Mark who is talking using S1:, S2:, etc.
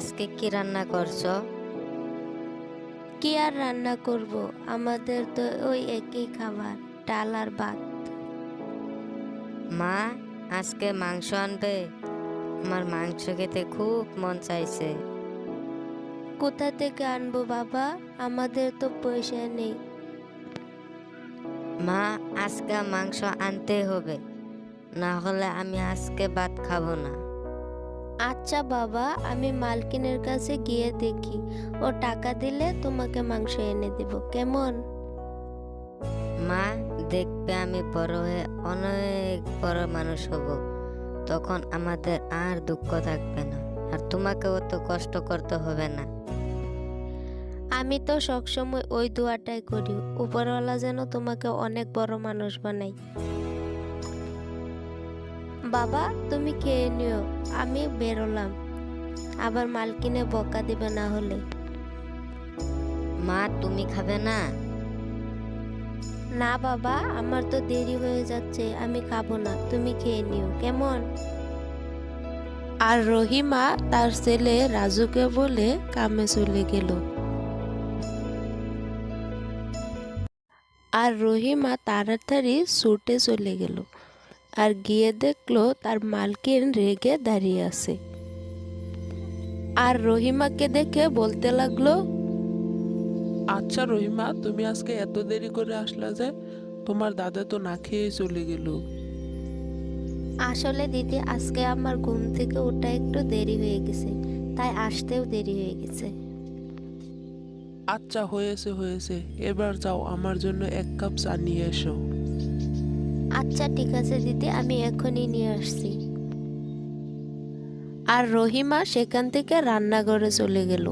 S1: আজকে কি রান্না করছো?
S2: কি আর রান্না করব, আমাদের তো ওই একই খাবার, ডাল আর ভাত।
S1: মা, আজকে মাংস আনবে? আমার মাংস খেতে খুব মন চাইছে।
S2: কোথা থেকে আনবো বাবা, আমাদের তো পয়সা নেই।
S1: মা, আজকে মাংস আনতে হবে, না হলে আমি আজকে ভাত খাবো না।
S2: আচ্ছা বাবা, আমি মালকিনের কাছে গিয়ে দেখি, ও টাকা দিলে তোমাকে মাংস এনে দেব, কেমন?
S1: মা, দেখবে আমি বড় হয়ে অনেক বড় মানুষ হব, তখন আমাদের আর দুঃখ থাকবে না, আর তোমাকেও তো কষ্ট করতে হবে না।
S2: আমি তো সবসময় ওই দোয়াটাই করি, উপরওয়ালা যেন তোমাকে অনেক বড় মানুষ বানাই। বাবা তুমি খেয়ে নিও, আমি বেরোলাম, আবার মালকিনে বকা দিবে না হলে।
S1: মা, তুমি খাবে না?
S2: না বাবা, আমার তো দেরি হয়ে যাচ্ছে, আমি খাবো না, তুমি খেয়ে নিও, কেমন? আর রহিমা তার ছেলে রাজুকে বলে কামে চলে গেল। আর রহিমা তাড়াতাড়ি ছুটে চলে গেল, আর গিয়ে দেখলো তার মালকিন রেগে দাঁড়িয়ে আছে। আর রহিমাকে দেখে বলতে লাগলো,
S3: আচ্ছা রহিমা, তুমি আজকে এত দেরি করে আসলা যে? তোমার দাদা তো না খেয়ে চলে গেল।
S2: আসলে দিদি আজকে আমার ঘুম থেকে ওঠা একটু দেরি হয়ে গেছে, তাই আসতেও দেরি হয়ে গেছে।
S3: আচ্ছা হয়েছে হয়েছে, এবার যাও আমার জন্য 1 কাপ চা নিয়ে এসো।
S2: আচ্ছা ঠিক আছে দিদি, আমি এখনই নিয়ে আসছি। আর রহিমা সেখান থেকে রান্নাঘরে চলে গেল।